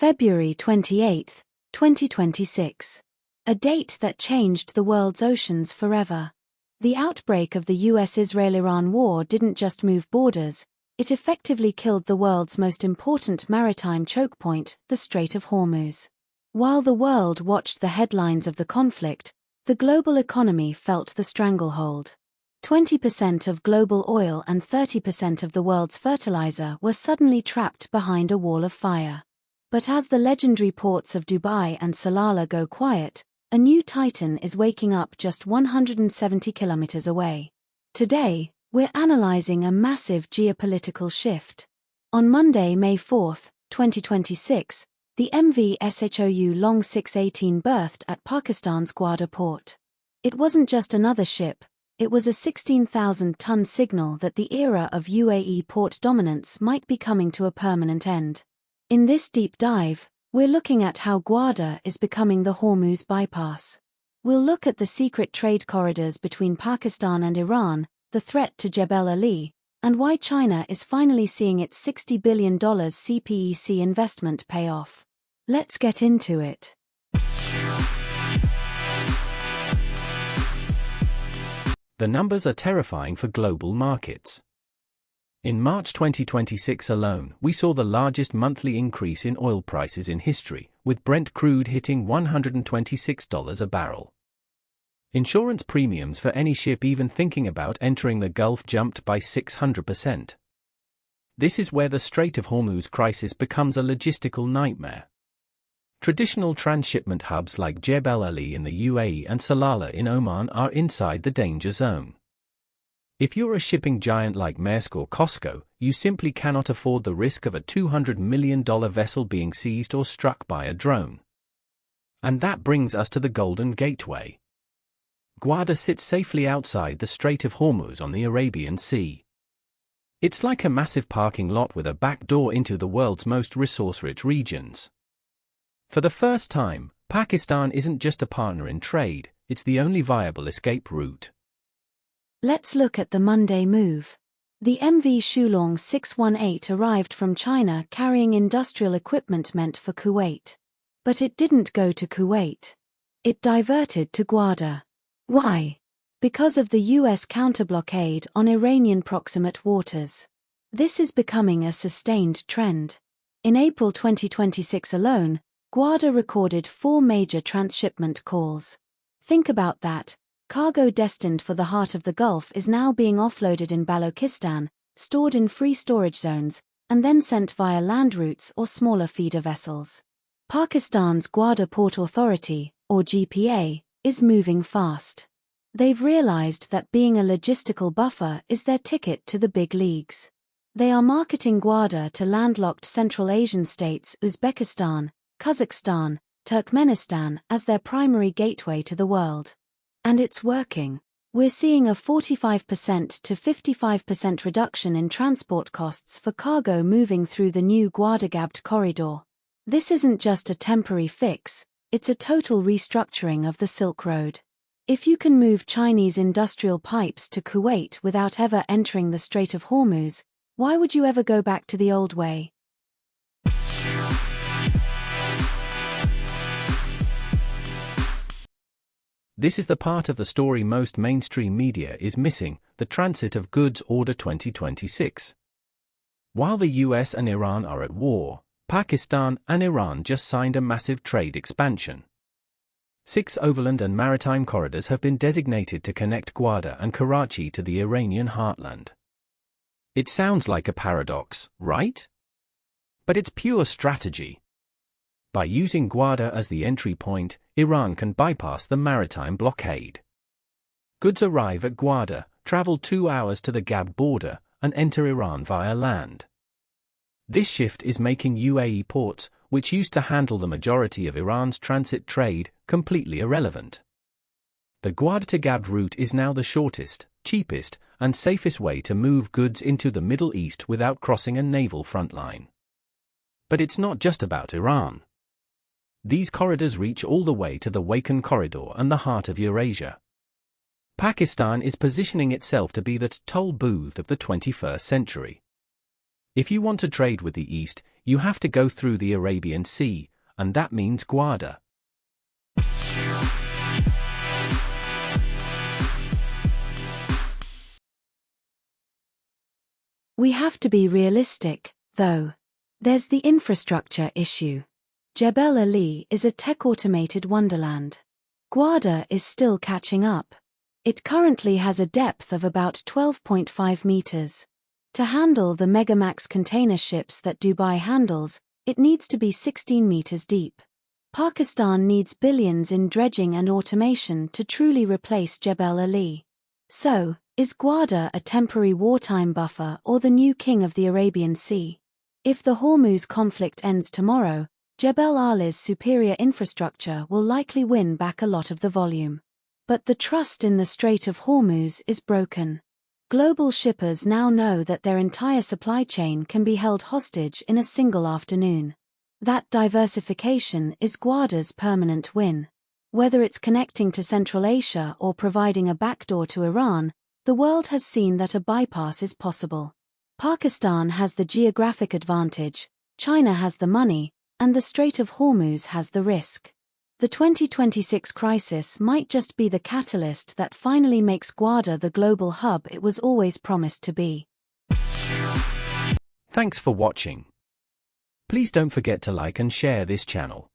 February 28, 2026. A date that changed the world's oceans forever. The outbreak of the US-Israel-Iran war didn't just move borders, it effectively killed the world's most important maritime chokepoint, the Strait of Hormuz. While the world watched the headlines of the conflict, the global economy felt the stranglehold. 20% of global oil and 30% of the world's fertilizer were suddenly trapped behind a wall of fire. But as the legendary ports of Dubai and Salalah go quiet, a new titan is waking up just 170 kilometers away. Today, we're analyzing a massive geopolitical shift. On Monday, May 4, 2026, the MV SHOU Long 618 berthed at Pakistan's Gwadar Port. It wasn't just another ship, it was a 16,000-ton signal that the era of UAE port dominance might be coming to a permanent end. In this deep dive, we're looking at how Gwadar is becoming the Hormuz Bypass. We'll look at the secret trade corridors between Pakistan and Iran, the threat to Jebel Ali, and why China is finally seeing its $60 billion CPEC investment pay off. Let's get into it. The numbers are terrifying for global markets. In March 2026 alone, we saw the largest monthly increase in oil prices in history, with Brent crude hitting $126 a barrel. Insurance premiums for any ship even thinking about entering the Gulf jumped by 600%. This is where the Strait of Hormuz crisis becomes a logistical nightmare. Traditional transshipment hubs like Jebel Ali in the UAE and Salalah in Oman are inside the danger zone. If you're a shipping giant like Maersk or COSCO, you simply cannot afford the risk of a $200 million vessel being seized or struck by a drone. And that brings us to the Golden Gateway. Gwadar sits safely outside the Strait of Hormuz on the Arabian Sea. It's like a massive parking lot with a back door into the world's most resource-rich regions. For the first time, Pakistan isn't just a partner in trade, it's the only viable escape route. Let's look at the Monday move. The MV SHOU LONG 618 arrived from China carrying industrial equipment meant for Kuwait. But it didn't go to Kuwait. It diverted to Gwadar. Why? Because of the US counterblockade on Iranian proximate waters. This is becoming a sustained trend. In April 2026 alone, Gwadar recorded 4 major transshipment calls. Think about that. Cargo destined for the heart of the Gulf is now being offloaded in Balochistan, stored in free storage zones, and then sent via land routes or smaller feeder vessels. Pakistan's Gwadar Port Authority, or GPA, is moving fast. They've realized that being a logistical buffer is their ticket to the big leagues. They are marketing Gwadar to landlocked Central Asian states Uzbekistan, Kazakhstan, Turkmenistan as their primary gateway to the world. And it's working. We're seeing a 45% to 55% reduction in transport costs for cargo moving through the new Gwadar corridor. This isn't just a temporary fix, it's a total restructuring of the Silk Road. If you can move Chinese industrial pipes to Kuwait without ever entering the Strait of Hormuz, why would you ever go back to the old way? This is the part of the story most mainstream media is missing, the transit of goods Order 2026. While the US and Iran are at war, Pakistan and Iran just signed a massive trade expansion. 6 overland and maritime corridors have been designated to connect Gwadar and Karachi to the Iranian heartland. It sounds like a paradox, right? But it's pure strategy. By using Gwadar as the entry point, Iran can bypass the maritime blockade. Goods arrive at Gwadar, travel 2 hours to the Gab border, and enter Iran via land. This shift is making UAE ports, which used to handle the majority of Iran's transit trade, completely irrelevant. The Gwadar to Gab route is now the shortest, cheapest, and safest way to move goods into the Middle East without crossing a naval front line. But it's not just about Iran. These corridors reach all the way to the Wakan Corridor and the heart of Eurasia. Pakistan is positioning itself to be the toll booth of the 21st century. If you want to trade with the East, you have to go through the Arabian Sea, and that means Gwadar. We have to be realistic, though. There's the infrastructure issue. Jebel Ali is a tech-automated wonderland. Gwadar is still catching up. It currently has a depth of about 12.5 meters. To handle the Megamax container ships that Dubai handles, it needs to be 16 meters deep. Pakistan needs billions in dredging and automation to truly replace Jebel Ali. So, is Gwadar a temporary wartime buffer or the new king of the Arabian Sea? If the Hormuz conflict ends tomorrow, Jebel Ali's superior infrastructure will likely win back a lot of the volume. But the trust in the Strait of Hormuz is broken. Global shippers now know that their entire supply chain can be held hostage in a single afternoon. That diversification is Gwadar's permanent win. Whether it's connecting to Central Asia or providing a backdoor to Iran, the world has seen that a bypass is possible. Pakistan has the geographic advantage, China has the money, and the Strait of Hormuz has the risk. The 2026 crisis might just be the catalyst that finally makes Gwadar the global hub it was always promised to be. Thanks for watching. Please don't forget to like and share this channel.